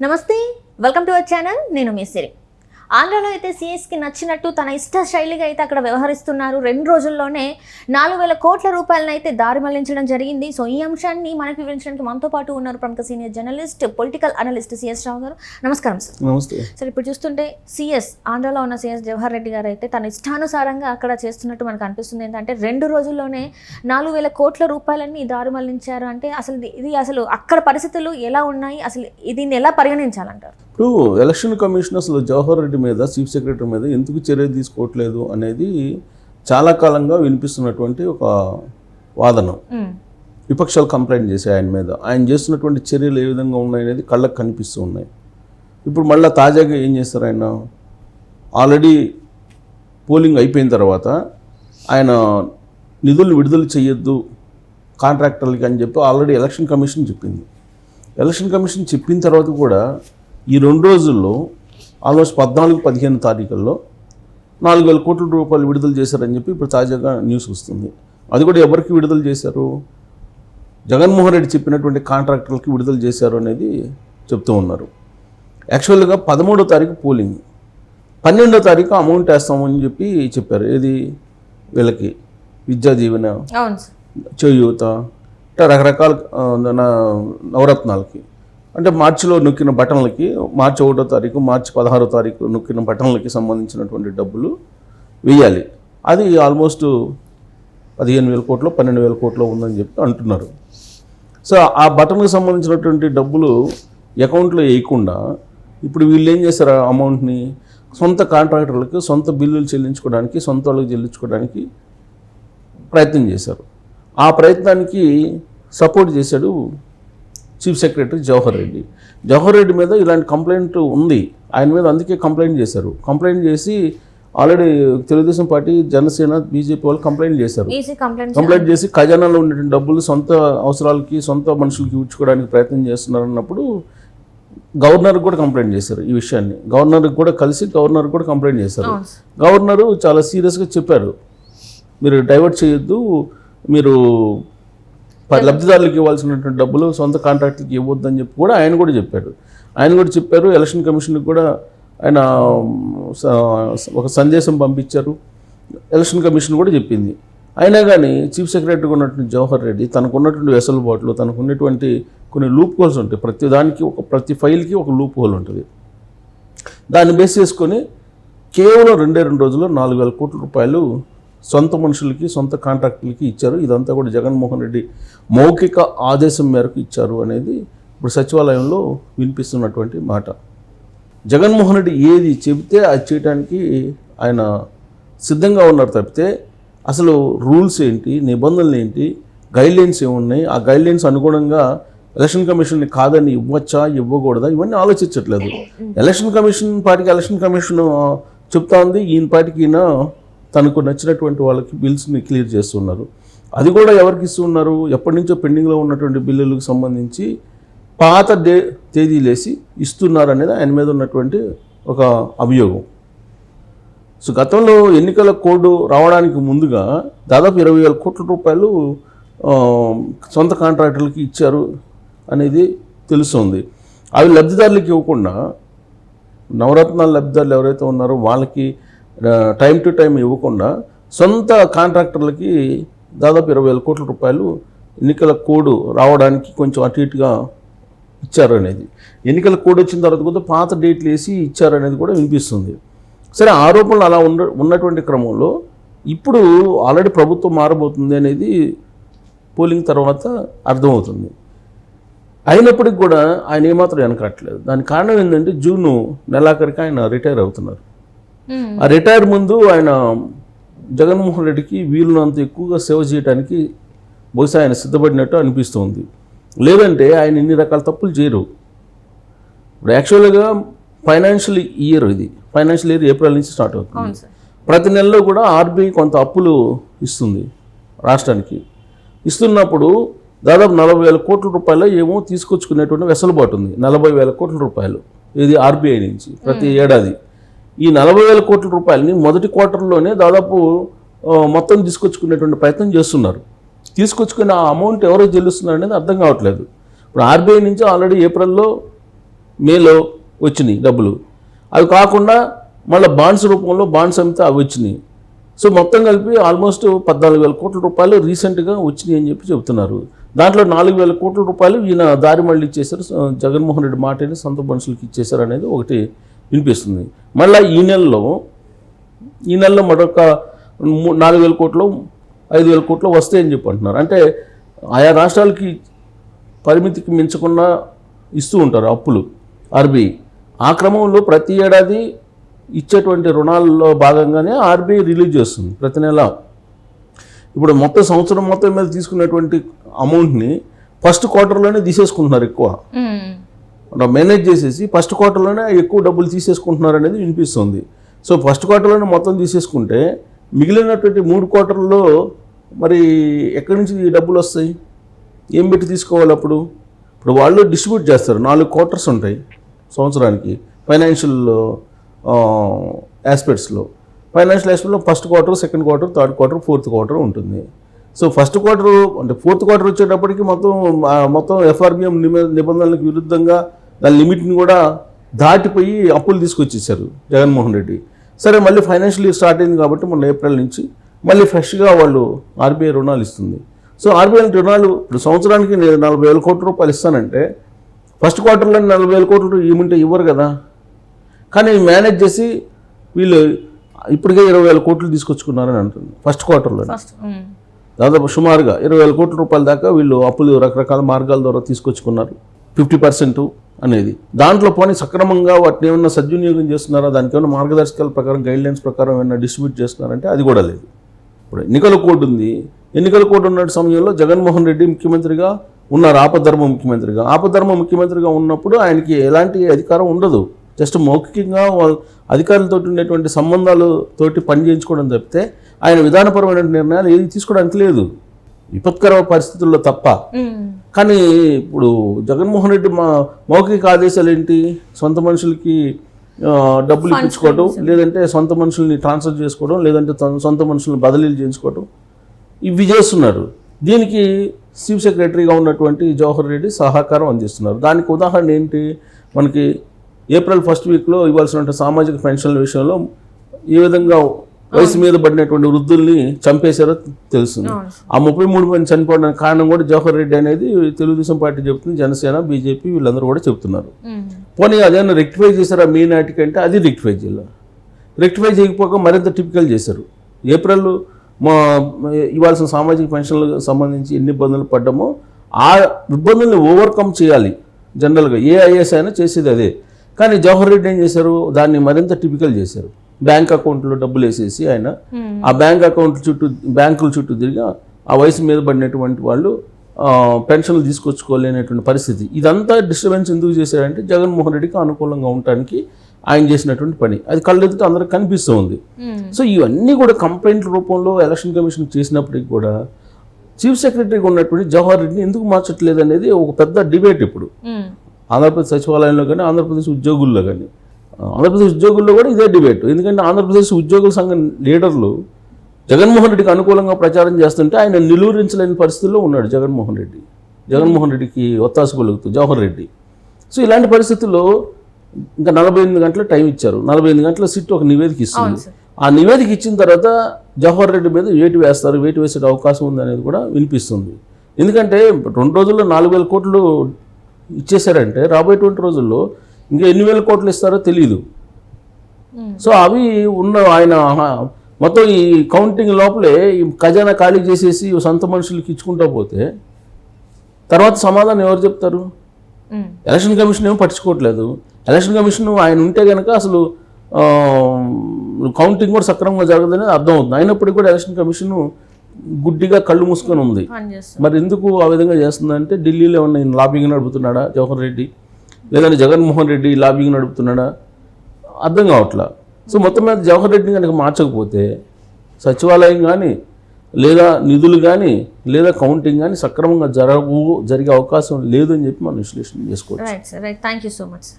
నమస్తే, welcome to our channel. నేను మీ సిరి. ఆంధ్రలో అయితే సీఎస్కి నచ్చినట్టు తన ఇష్ట శైలిగా అయితే అక్కడ వ్యవహరిస్తున్నారు. 2 రోజుల్లోనే 4,000 కోట్ల రూపాయలను అయితే దారి మళ్లించడం జరిగింది. సో ఈ అంశాన్ని మనకు వివరించడానికి మనతో పాటు ఉన్నారు ప్రముఖ senior journalist, political analyst C S Rao garu. నమస్కారం సార్. నమస్తే సార్, ఇప్పుడు చూస్తుంటే ఆంధ్రలో ఉన్న సిఎస్ జవహర్ రెడ్డి గారు అయితే తన ఇష్టానుసారంగా అక్కడ చేస్తున్నట్టు మనకు అనిపిస్తుంది. ఏంటంటే 2 రోజుల్లోనే 4,000 కోట్ల రూపాయలని దారి మళ్లించారు. అంటే అసలు అక్కడ పరిస్థితులు ఎలా ఉన్నాయి, అసలు దీన్ని ఎలా పరిగణించాలంటారు? ఇప్పుడు ఎలక్షన్ కమిషన్ అసలు జవహర్ రెడ్డి మీద, చీఫ్ సెక్రటరీ మీద ఎందుకు చర్య తీసుకోవట్లేదు అనేది చాలా కాలంగా వినిపిస్తున్నటువంటి ఒక వాదన. విపక్షాలు కంప్లైంట్ చేశాయి ఆయన మీద. ఆయన చేస్తున్నటువంటి చర్యలు ఏ విధంగా ఉన్నాయనేది కళ్ళకు కనిపిస్తూ ఉన్నాయి. ఇప్పుడు మళ్ళీ తాజాగా ఏం చేస్తారు, ఆయన ఆల్రెడీ పోలింగ్ అయిపోయిన తర్వాత ఆయన నిధులు విడుదల చేయొద్దు కాంట్రాక్టర్లకి అని చెప్పి ఆల్రెడీ ఎలక్షన్ కమిషన్ చెప్పింది. ఎలక్షన్ కమిషన్ చెప్పిన తర్వాత కూడా ఈ 2 రోజుల్లో ఆల్మోస్ట్ 14-15 తారీఖుల్లో 4,000 కోట్ల రూపాయలు విడుదల చేశారని చెప్పి ఇప్పుడు తాజాగా న్యూస్ వస్తుంది. అది కూడా ఎవరికి విడుదల చేశారు? జగన్మోహన్ రెడ్డి చెప్పినటువంటి కాంట్రాక్టర్లకి విడుదల చేశారు అనేది చెప్తూ ఉన్నారు. యాక్చువల్గా 13వ తారీఖు పోలింగ్, 12వ తారీఖు అమౌంట్ వేస్తామని చెప్పి చెప్పారు. ఏది వీళ్ళకి విద్యా దీవెన, చేయూత, రకరకాల నవరత్నాలకి, అంటే మార్చిలో నొక్కిన బటన్లకి, మార్చి 1వ తారీఖు, మార్చి 16వ తారీఖు నొక్కిన బటన్లకి సంబంధించినటువంటి డబ్బులు వేయాలి. అది ఆల్మోస్ట్ 15,000 కోట్లు 12,000 కోట్లు ఉందని చెప్పి అంటున్నారు. సో ఆ బటన్కి సంబంధించినటువంటి డబ్బులు అకౌంట్లో వేయకుండా ఇప్పుడు వీళ్ళు ఏం చేశారు, ఆ అమౌంట్ని సొంత కాంట్రాక్టర్లకు సొంత బిల్లులు చెల్లించుకోవడానికి, సొంత వాళ్ళకి చెల్లించుకోవడానికి ప్రయత్నం చేశారు. ఆ ప్రయత్నానికి సపోర్ట్ చేశాడు చీఫ్ సెక్రటరీ జవహర్ రెడ్డి. జవహర్ రెడ్డి మీద ఇలాంటి కంప్లైంట్ ఉంది ఆయన మీద, అందుకే కంప్లైంట్ చేశారు. కంప్లైంట్ చేసి already Telugu Desam party, Janasena, BJP వాళ్ళు కంప్లైంట్ చేశారు. కంప్లైంట్ చేసి ఖజానాలో ఉన్నటువంటి డబ్బులు సొంత అవసరాలకి, సొంత మనుషులకి ఇచ్చుకోవడానికి ప్రయత్నం చేస్తున్నారు అన్నప్పుడు గవర్నర్కి కూడా కంప్లైంట్ చేశారు. ఈ విషయాన్ని గవర్నర్కి కూడా కలిసి గవర్నర్కి కూడా కంప్లైంట్ చేశారు. గవర్నరు చాలా సీరియస్గా చెప్పారు, మీరు డైవర్ట్ చేయొద్దు, మీరు లబ్ధిదారులకు ఇవ్వాల్సినటువంటి డబ్బులు సొంత కాంట్రాక్టులకి ఇవ్వద్దని చెప్పి కూడా ఆయన కూడా చెప్పారు. ఎలక్షన్ కమిషన్కి కూడా ఆయన ఒక సందేశం పంపించారు. ఎలక్షన్ కమిషన్ కూడా చెప్పింది. అయినా కానీ చీఫ్ సెక్రటరీగా ఉన్నటువంటి జవహర్ రెడ్డి తనకున్నటువంటి వెసులుబాట్లు, తనకున్నటువంటి కొన్ని లూప్ హోల్స్ ఉంటాయి. ప్రతి ఫైల్కి ఒక లూప్ హోల్ ఉంటుంది. దాన్ని బేస్ చేసుకొని కేవలం 2 రోజుల్లో 4,000 కోట్ల రూపాయలు సొంత మనుషులకి, సొంత కాంట్రాక్టులకి ఇచ్చారు. ఇదంతా కూడా జగన్మోహన్ రెడ్డి మౌఖిక ఆదేశం మేరకు ఇచ్చారు అనేది ఇప్పుడు సచివాలయంలో వినిపిస్తున్నటువంటి మాట. జగన్మోహన్ రెడ్డి ఏది చెబితే అది చేయడానికి ఆయన సిద్ధంగా ఉన్నారు తప్పితే అసలు రూల్స్ ఏంటి, నిబంధనలు ఏంటి, గైడ్లైన్స్ ఏమున్నాయి, ఆ గైడ్లైన్స్ అనుగుణంగా ఎలక్షన్ కమిషన్ని కాదని ఇవ్వచ్చా, ఇవ్వకూడదా, ఇవన్నీ ఆలోచించట్లేదు. ఎలక్షన్ కమిషన్ చెప్తా ఉంది, ఈయన పార్టీకి ఈయన తనకు నచ్చినటువంటి వాళ్ళకి బిల్స్ని క్లియర్ చేస్తున్నారు. అది కూడా ఎవరికి ఇస్తున్నారు, ఎప్పటి నుంచో పెండింగ్లో ఉన్నటువంటి బిల్లులకు సంబంధించి పాత తేదీలేసి ఇస్తున్నారు అనేది ఆయన మీద ఉన్నటువంటి ఒక అభియోగం. సో గతంలో ఎన్నికల కోడ్ రావడానికి ముందుగా దాదాపు 20,000 కోట్ల రూపాయలు సొంత కాంట్రాక్టర్లకి ఇచ్చారు అనేది తెలుస్తుంది. అవి లబ్ధిదారులకి ఇవ్వకుండా నవరత్నాల లబ్ధిదారులు ఎవరైతే ఉన్నారో వాళ్ళకి టైం టు టైం ఇవ్వకుండా సొంత కాంట్రాక్టర్లకి దాదాపు 20,000 కోట్ల రూపాయలు ఎన్నికల కోడ్ రావడానికి కొంచెం అటు ఇటుగా ఇచ్చారు అనేది, ఎన్నికల కోడ్ వచ్చిన తర్వాత కూడా పాత డేట్లు వేసి ఇచ్చారు అనేది కూడా వినిపిస్తుంది. సరే, ఆరోపణలు అలా ఉన్నటువంటి క్రమంలో ఇప్పుడు ఆల్రెడీ ప్రభుత్వం మారబోతుంది అనేది పోలింగ్ తర్వాత అర్థమవుతుంది. అయినప్పటికి కూడా ఆయన ఏమాత్రం వెనకట్లేదు. దానికి కారణం ఏంటంటే జూన్ నెలాఖరికి ఆయన రిటైర్ అవుతున్నారు. ఆ రిటైర్ ముందు ఆయన జగన్మోహన్ రెడ్డికి వీలునంత ఎక్కువగా సేవ చేయడానికి బహుశా ఆయన సిద్ధపడినట్టు అనిపిస్తుంది. లేదంటే ఆయన ఇన్ని రకాల తప్పులు చేయరు. ఇప్పుడు యాక్చువల్గా ఫైనాన్షియల్ ఇయర్ ఏప్రిల్ నుంచి స్టార్ట్ అవుతుంది. ప్రతి నెలలో కూడా ఆర్బీఐ కొంత అప్పులు ఇస్తుంది రాష్ట్రానికి. ఇస్తున్నప్పుడు దాదాపు 40,000 కోట్ల రూపాయలు ఏమో తీసుకొచ్చుకునేటువంటి వెసులుబాటు ఉంది. 40,000 కోట్ల రూపాయలు ఇది ఆర్బీఐ నుంచి ప్రతి ఏడాది. ఈ 40,000 కోట్ల రూపాయలని మొదటి క్వార్టర్లోనే దాదాపు మొత్తం తీసుకొచ్చుకునేటువంటి ప్రయత్నం చేస్తున్నారు. తీసుకొచ్చుకునే ఆ అమౌంట్ ఎవరో చెల్లిస్తున్నారు అనేది అర్థం కావట్లేదు. ఇప్పుడు ఆర్బీఐ నుంచి ఆల్రెడీ ఏప్రిల్లో మేలో వచ్చినాయి డబ్బులు. అవి కాకుండా మళ్ళీ బాండ్స్ రూపంలో బాండ్స్ అమ్మితే అవి వచ్చినాయి. సో మొత్తం కలిపి ఆల్మోస్ట్ 14,000 కోట్ల రూపాయలు రీసెంట్గా వచ్చినాయి అని చెప్పి చెబుతున్నారు. దాంట్లో 4,000 కోట్ల రూపాయలు ఈయన దారి మళ్ళీ ఇచ్చేశారు, జగన్మోహన్ రెడ్డి మాటని సొంత మనుషులకి ఇచ్చేశారు అనేది ఒకటి వినిపిస్తుంది. మళ్ళీ ఈ నెలలో మరొక 4,000 కోట్లు 5,000 కోట్లు వస్తాయని చెప్పి అంటున్నారు. అంటే ఆయా రాష్ట్రాలకి పరిమితికి మించకుండా ఇస్తూ ఉంటారు అప్పులు ఆర్బీఐ. ఆ క్రమంలో ప్రతి ఏడాది ఇచ్చేటువంటి రుణాల్లో భాగంగానే ఆర్బీఐ రిలీజ్ చేస్తుంది ప్రతి నెల. ఇప్పుడు మొత్తం సంవత్సరం మొత్తం మీద తీసుకున్నటువంటి అమౌంట్ని ఫస్ట్ క్వార్టర్లోనే తీసేసుకుంటున్నారు, ఎక్కువ మేనేజ్ చేసేసి ఫస్ట్ క్వార్టర్లోనే ఎక్కువ డబ్బులు తీసేసుకుంటున్నారు అనేది వినిపిస్తుంది. సో ఫస్ట్ క్వార్టర్లోనే మొత్తం తీసేసుకుంటే మిగిలినటువంటి 3 క్వార్టర్లో మరి ఎక్కడి నుంచి ఈ డబ్బులు వస్తాయి, ఏం పెట్టి తీసుకోవాలి? అప్పుడు వాళ్ళు డిస్ట్రిబ్యూట్ చేస్తారు. 4 క్వార్టర్స్ ఉంటాయి సంవత్సరానికి ఫైనాన్షియల్ ఆస్పెక్ట్స్లో. ఫైనాన్షియల్ ఆస్పెక్ట్లో first quarter, second quarter, third quarter, fourth quarter ఉంటుంది. సో ఫస్ట్ క్వార్టర్ అంటే ఫోర్త్ క్వార్టర్ వచ్చేటప్పటికి మొత్తం ఎఫ్ఆర్బిఎం నిబంధనలకు విరుద్ధంగా దాని లిమిట్ని కూడా దాటిపోయి అప్పులు తీసుకొచ్చేసారు జగన్మోహన్ రెడ్డి. సరే, మళ్ళీ ఫైనాన్షియల్ ఇయర్ స్టార్ట్ అయింది కాబట్టి మొన్న ఏప్రిల్ నుంచి మళ్ళీ ఫ్రెష్గా వాళ్ళు ఆర్బీఐ రుణాలు ఇస్తుంది. సో ఆర్బీఐ రుణాలు ఇప్పుడు సంవత్సరానికి నేను 40,000 కోట్ల రూపాయలు ఇస్తానంటే ఫస్ట్ క్వార్టర్లో 40,000 కోట్లు ఇవ్వమంటే ఇవ్వరు కదా. కానీ మేనేజ్ చేసి వీళ్ళు ఇప్పటికే 20,000 కోట్లు తీసుకొచ్చుకున్నారని అంటుంది ఫస్ట్ క్వార్టర్లో. దాదాపు సుమారుగా 20,000 కోట్ల రూపాయల దాకా వీళ్ళు అప్పులు రకరకాల మార్గాల ద్వారా తీసుకొచ్చుకున్నారు. 50% అనేది దాంట్లో పోనీ సక్రమంగా వాటిని ఏమన్నా సద్వినియోగం చేస్తున్నారా, దానికి ఏమైనా మార్గదర్శకాల ప్రకారం గైడ్లైన్స్ ప్రకారం ఏమైనా డిస్ట్రిబ్యూట్ చేస్తున్నారంటే అది కూడా లేదు. ఇప్పుడు ఎన్నికల కోడ్ ఉంది. ఎన్నికల కోడ్ ఉన్న సమయంలో జగన్మోహన్ రెడ్డి ముఖ్యమంత్రిగా ఉన్నారు, ఆపద్ధర్మ ముఖ్యమంత్రిగా. ఆపద్ధర్మ ముఖ్యమంత్రిగా ఉన్నప్పుడు ఆయనకి ఎలాంటి అధికారం ఉండదు. జస్ట్ మౌఖికంగా అధికారులతో ఉండేటువంటి సంబంధాలతోటి పని చేయించుకోవడం తప్పితే ఆయన విధానపరమైన నిర్ణయాలు ఏది తీసుకోవడానికి లేదు, విపత్కర పరిస్థితుల్లో తప్ప. కానీ ఇప్పుడు జగన్మోహన్ రెడ్డి మౌఖిక ఆదేశాలు ఏంటి? సొంత మనుషులకి డబ్బులు ఇప్పించుకోవడం, లేదంటే సొంత మనుషుల్ని ట్రాన్స్ఫర్ చేసుకోవడం, లేదంటే సొంత మనుషుల్ని బదిలీలు చేయించుకోవడం, ఇవి చేస్తున్నారు. దీనికి చీఫ్ సెక్రటరీగా ఉన్నటువంటి జవహర్ రెడ్డి సహకారం అందిస్తున్నారు. దానికి ఉదాహరణ ఏంటి? మనకి ఏప్రిల్ ఫస్ట్ వీక్లో ఇవ్వాల్సిన సామాజిక పెన్షన్ల విషయంలో ఏ విధంగా వయసు మీద పడినటువంటి వృద్ధుల్ని చంపేశారో తెలుస్తుంది. ఆ 33 మంది చనిపోవడానికి కారణం కూడా జవహర్ రెడ్డి అనేది తెలుగుదేశం పార్టీ చెబుతుంది, జనసేన, బీజేపీ వీళ్ళందరూ కూడా చెబుతున్నారు. పోనీ అదేమన్నా రెక్టిఫై చేశారా మీ నాటికంటే? అది రెక్టిఫై చేయాలి. రెక్టిఫై చేయకపోక మరింత టిపికల్ చేశారు. ఏప్రిల్ ఇవ్వాల్సిన సామాజిక పెన్షన్లకు సంబంధించి ఎన్ని ఇబ్బందులు పడ్డామో ఆ ఇబ్బందుల్ని ఓవర్కమ్ చేయాలి. జనరల్గా ఏ ఐఏఎస్ అయినా చేసేది అదే. కానీ జవహర్ రెడ్డి ఏం చేశారు? దాన్ని మరింత టిపికల్ చేశారు. బ్యాంక్ అకౌంట్లో డబ్బులు వేసేసి ఆయన ఆ బ్యాంకుల చుట్టూ తిరిగి ఆ వయసు మీద పడినటువంటి వాళ్ళు పెన్షన్లు తీసుకొచ్చుకోలేనటువంటి పరిస్థితి. ఇదంతా డిస్టర్బెన్స్ ఎందుకు చేశారంటే జగన్మోహన్ రెడ్డికి అనుకూలంగా ఉండటానికి ఆయన చేసినటువంటి పని. అది కళ్ళెదుట అందరికి కనిపిస్తూ ఉంది. సో ఇవన్నీ కూడా కంప్లైంట్ల రూపంలో ఎలక్షన్ కమిషన్ చేసినప్పటికీ కూడా చీఫ్ సెక్రటరీగా ఉన్నటువంటి జవహర్ రెడ్డిని ఎందుకు మార్చట్లేదు అనేది ఒక పెద్ద డిబేట్ ఇప్పుడు ఆంధ్రప్రదేశ్ సచివాలయంలో కానీ, ఆంధ్రప్రదేశ్ ఉద్యోగుల్లో కానీ. ఆంధ్రప్రదేశ్ ఉద్యోగుల్లో కూడా ఇదే డిబేట్. ఎందుకంటే ఆంధ్రప్రదేశ్ ఉద్యోగుల సంఘం లీడర్లు జగన్మోహన్ రెడ్డికి అనుకూలంగా ప్రచారం చేస్తుంటే ఆయన నిలువరించలేని పరిస్థితుల్లో ఉన్నాడు జగన్మోహన్ రెడ్డికి ఒత్తాసు పలుకుతూ జవహర్ రెడ్డి. సో ఇలాంటి పరిస్థితుల్లో ఇంకా 48 గంటల టైం ఇచ్చారు. 48 గంటల సిట్ ఒక నివేదిక ఇస్తుంది. ఆ నివేదిక ఇచ్చిన తర్వాత జవహర్ రెడ్డి మీద వేటు వేసే అవకాశం ఉంది అనేది కూడా వినిపిస్తుంది. ఎందుకంటే 2 రోజుల్లో 4,000 కోట్లు ఇచ్చేశారంటే రాబోయేటువంటి రోజుల్లో ఇంకా ఎన్ని వేల కోట్లు ఇస్తారో తెలియదు. సో అవి ఆయన మొత్తం ఈ కౌంటింగ్ లోపలే ఈ ఖజానా ఖాళీ చేసేసి సొంత మనుషులకి ఇచ్చుకుంటా పోతే తర్వాత సమాధానం ఎవరు చెప్తారు? ఎలక్షన్ కమిషన్ ఏమో పట్టించుకోవట్లేదు. ఎలక్షన్ కమిషన్ ఆయన ఉంటే కనుక అసలు కౌంటింగ్ కూడా సక్రమంగా జరగదని అర్థమవుతుంది. అయినప్పటికీ కూడా ఎలక్షన్ కమిషన్ గుడ్డిగా కళ్ళు మూసుకొని ఉంది. మరి ఎందుకు ఆ విధంగా చేస్తుందంటే ఢిల్లీలో ఉన్న లాబింగ్ నడుపుతున్నాడా జవహర్ రెడ్డి, లేదంటే జగన్మోహన్ రెడ్డి లాబింగ్ నడుపుతున్నాడా అర్థం కావట్లా. సో మొత్తం మీద జవహర్ రెడ్డిని కనుక మార్చకపోతే సచివాలయం కానీ, లేదా నిధులు కానీ, లేదా కౌంటింగ్ కానీ సక్రమంగా జరిగే అవకాశం లేదు అని చెప్పి మనం విశ్లేషణ చేసుకోవచ్చు. Right sir, right. Thank you so much.